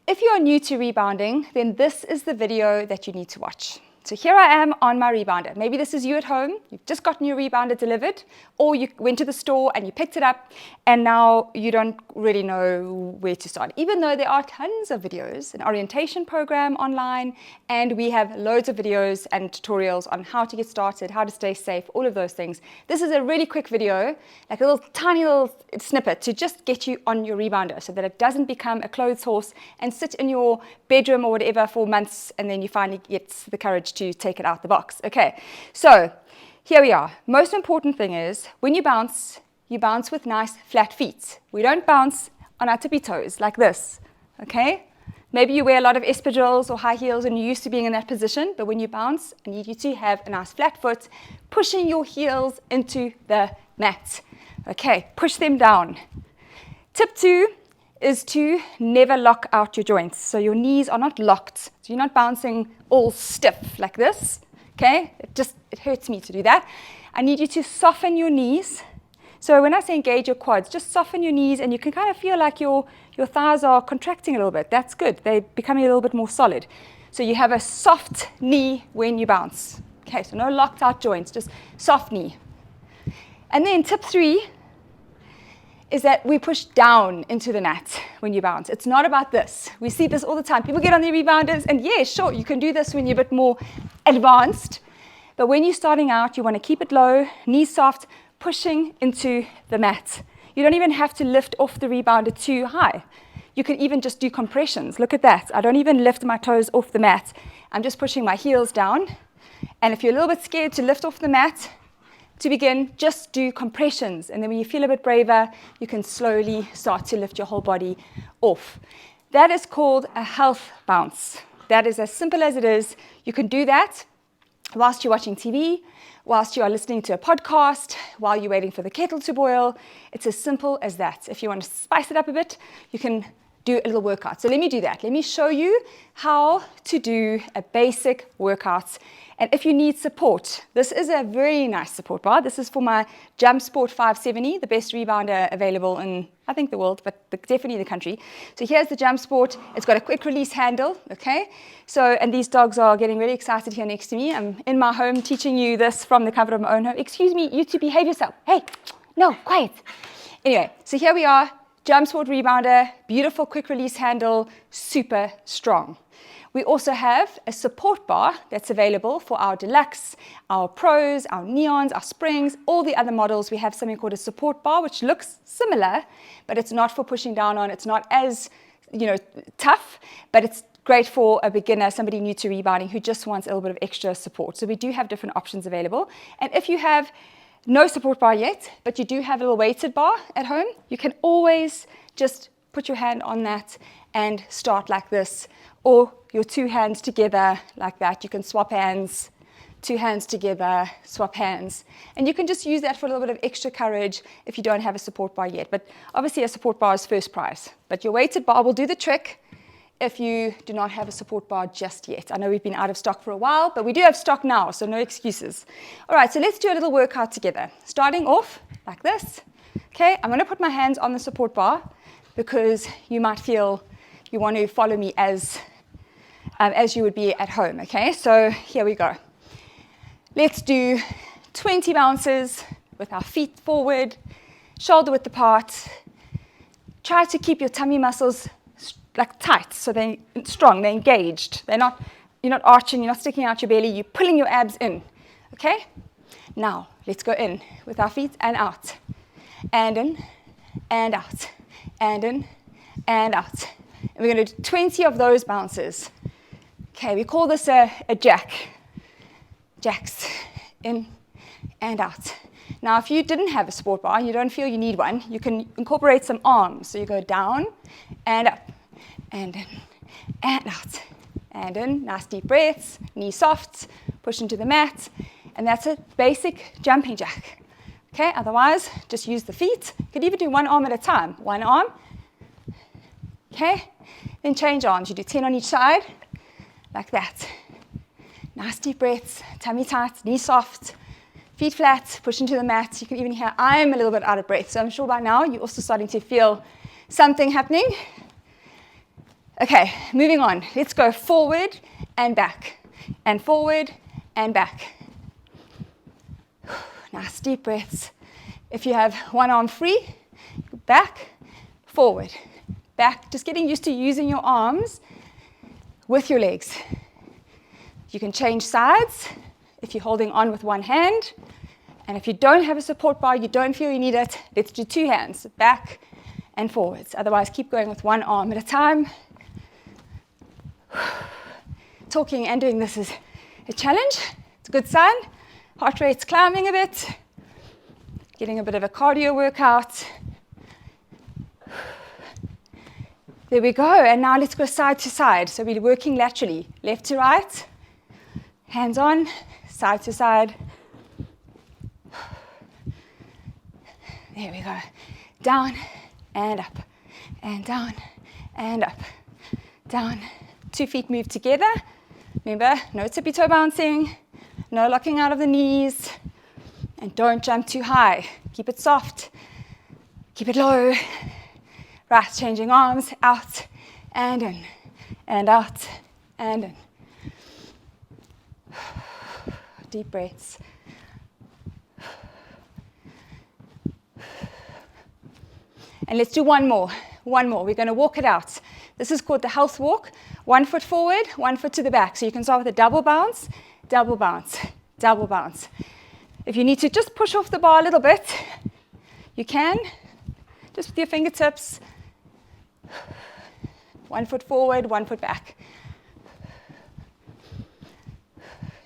if you are new to rebounding, then this is the video that you need to watch. So here I am on my rebounder. Maybe this is you at home, you've just gotten your rebounder delivered, or you went to the store and you picked it up, and now you don't really know where to start. Even though there are tons of videos, an orientation program online, and we have loads of videos and tutorials on how to get started, how to stay safe, all of those things. This is a really quick video, like a little tiny little snippet to just get you on your rebounder so that it doesn't become a clothes horse and sit in your bedroom or whatever for months, and then you finally get the courage to take it out the box. Okay, so here we are. Most important thing is when you bounce with nice flat feet. We don't bounce on our tippy toes like this, okay? Maybe you wear a lot of espadrilles or high heels and you're used to being in that position, but when you bounce, I need you to have a nice flat foot, pushing your heels into the mat. Okay, push them down. Tip 2 is to never lock out your joints. So your knees are not locked. So you're not bouncing all stiff like this, okay? It hurts me to do that. I need you to soften your knees. So when I say engage your quads, just soften your knees, and you can kind of feel like your thighs are contracting a little bit. That's good. They're becoming a little bit more solid. So you have a soft knee when you bounce. Okay, so no locked out joints, just soft knee. And then tip 3 is that we push down into the mat when you bounce. It's not about this. We see this all the time. People get on their rebounders, and yeah, sure, you can do this when you're a bit more advanced. But when you're starting out, you want to keep it low, knees soft, pushing into the mat. You don't even have to lift off the rebounder too high. You can even just do compressions. Look at that. I don't even lift my toes off the mat. I'm just pushing my heels down. And if you're a little bit scared to lift off the mat, to begin, just do compressions, and then when you feel a bit braver, you can slowly start to lift your whole body off. That is called a health bounce. That is as simple as it is. You can do that whilst you're watching TV, whilst you are listening to a podcast, while you're waiting for the kettle to boil. It's as simple as that. If you want to spice it up a bit, you can do a little workout. So let me do that. Let me show you how to do a basic workout. And if you need support, this is a very nice support bar. This is for my Jump Sport 570, the best rebounder available in, I think, the world, but definitely the country. So here's the Jump Sport. It's got a quick release handle, okay? So, and these dogs are getting really excited here next to me. I'm in my home teaching you this from the comfort of my own home. Excuse me, you two, behave yourself. Hey, no, quiet. Anyway, so here we are, Jump Sport rebounder, beautiful quick release handle, super strong. We also have a support bar that's available for our Deluxe, our Pros, our Neons, our Springs, all the other models. We have something called a support bar, which looks similar, but it's not for pushing down on. It's not as, tough, but it's great for a beginner, somebody new to rebounding who just wants a little bit of extra support. So we do have different options available. And if you have no support bar yet, but you do have a little weighted bar at home, you can always just put your hand on that and start like this, or your 2 hands together like that. You can swap hands, 2 hands together, swap hands. And you can just use that for a little bit of extra courage if you don't have a support bar yet. But obviously a support bar is first prize. But your weighted bar will do the trick if you do not have a support bar just yet. I know we've been out of stock for a while, but we do have stock now, so no excuses. All right, so let's do a little workout together. Starting off like this. Okay, I'm going to put my hands on the support bar because you might feel you want to follow me as you would be at home, okay? So here we go. Let's do 20 bounces with our feet forward, shoulder width apart. Try to keep your tummy muscles like tight, so they're strong, they're engaged. You're not arching, you're not sticking out your belly, you're pulling your abs in, okay? Now, let's go in with our feet and out. And in, and out, and in, and out. And we're going to do 20 of those bounces. Okay, we call this a jack. Jacks, in and out. Now, if you didn't have a support bar and you don't feel you need one, you can incorporate some arms. So you go down and up, and in, and out, and in. Nice deep breaths, knee soft, push into the mat, and that's a basic jumping jack. Okay, otherwise, just use the feet. You could even do one arm at a time. One arm, okay, then change arms. You do 10 on each side, like that. Nice deep breaths, tummy tight, knee soft, feet flat, push into the mat. You can even hear I'm a little bit out of breath. So I'm sure by now you're also starting to feel something happening. Okay, moving on. Let's go forward and back, and forward and back. Nice deep breaths. If you have one arm free, back, forward, back. Just getting used to using your arms with your legs. You can change sides if you're holding on with one hand. And if you don't have a support bar, you don't feel you need it, let's do two hands, back and forwards. Otherwise, keep going with one arm at a time. Talking and doing this is a challenge. It's a good sign. Heart rate's climbing a bit. Getting a bit of a cardio workout. There we go. And now let's go side to side. So we're working laterally, left to right, hands on, side to side. There we go. Down and up, and down and up, down. 2 feet move together. Remember, no tippy toe bouncing, no locking out of the knees, and don't jump too high. Keep it soft, keep it low. Right, changing arms, out and in, and out and in. Deep breaths. And let's do one more. We're going to walk it out. This is called the health walk. 1 foot forward, 1 foot to the back. So you can start with a double bounce, double bounce, double bounce. If you need to just push off the bar a little bit, you can, just with your fingertips. 1 foot forward, 1 foot back.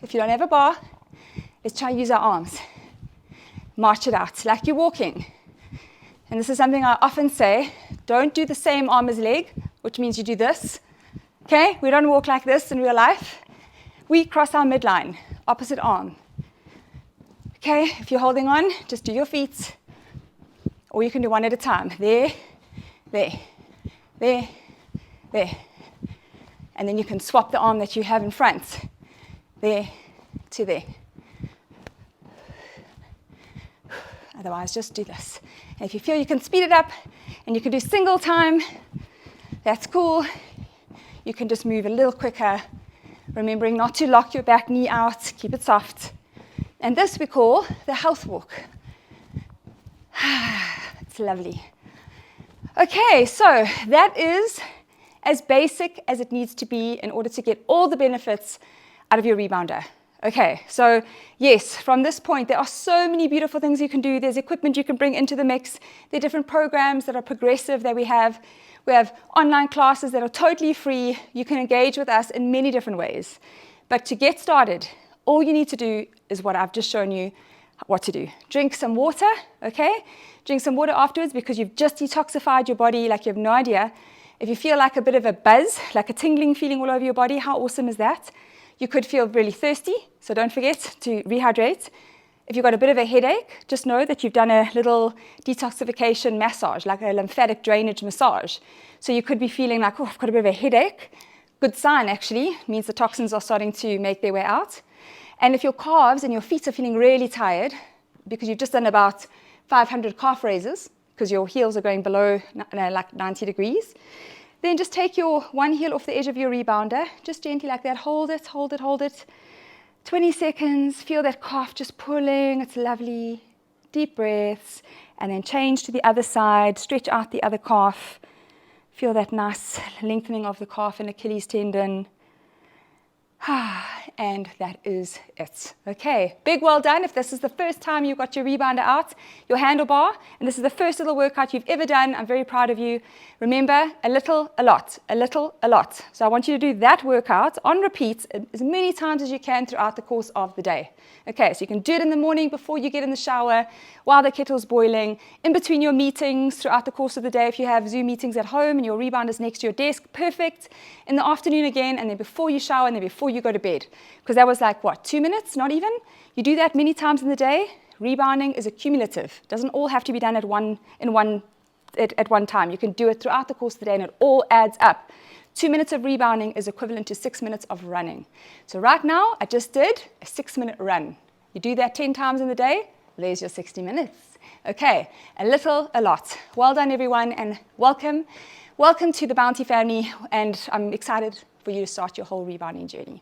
If you don't have a bar, let's try and use our arms. March it out like you're walking. And this is something I often say, don't do the same arm as leg, which means you do this. Okay, we don't walk like this in real life. We cross our midline, opposite arm. Okay, if you're holding on, just do your feet, or you can do one at a time. There, there, there, there. And then you can swap the arm that you have in front, there to there. Otherwise, just do this. And if you feel you can speed it up and you can do single time, that's cool. You can just move a little quicker, remembering not to lock your back knee out, keep it soft. And this we call the health walk. It's lovely. Okay, so that is as basic as it needs to be in order to get all the benefits out of your rebounder. Okay, so yes, from this point, there are so many beautiful things you can do. There's equipment you can bring into the mix. There are different programs that are progressive that we have. We have online classes that are totally free. You can engage with us in many different ways. But to get started, all you need to do is what I've just shown you what to do. Drink some water, okay? Drink some water afterwards because you've just detoxified your body like you have no idea. If you feel like a bit of a buzz, like a tingling feeling all over your body, how awesome is that? You could feel really thirsty, so don't forget to rehydrate. If you've got a bit of a headache, just know that you've done a little detoxification massage, like a lymphatic drainage massage. So you could be feeling like, oh, I've got a bit of a headache. Good sign, actually. It means the toxins are starting to make their way out. And if your calves and your feet are feeling really tired, because you've just done about 500 calf raises, because your heels are going below like 90 degrees, then just take your one heel off the edge of your rebounder, just gently like that, hold it, hold it, hold it. 20 seconds, feel that calf just pulling, it's lovely. Deep breaths, and then change to the other side, stretch out the other calf. Feel that nice lengthening of the calf and Achilles tendon. And that is it. Okay, big well done. If this is the first time you got your rebounder out, your handlebar, and this is the first little workout you've ever done, I'm very proud of you. Remember, a little, a lot, a little, a lot. So I want you to do that workout on repeat as many times as you can throughout the course of the day. Okay, so you can do it in the morning before you get in the shower, while the kettle's boiling, in between your meetings throughout the course of the day. If you have Zoom meetings at home and your rebounder's next to your desk, perfect. In the afternoon again, and then before you shower, and then before you go to bed. Because that was like, what, 2 minutes? Not even? You do that many times in the day. Rebounding is accumulative. It doesn't all have to be done at one time. You can do it throughout the course of the day, and it all adds up. 2 minutes of rebounding is equivalent to 6 minutes of running. So right now, I just did a 6-minute run. You do that 10 times in the day, there's your 60 minutes. Okay, a little, a lot. Well done, everyone, and welcome. welcome to the Bounty family, and I'm excited for you to start your whole rebounding journey.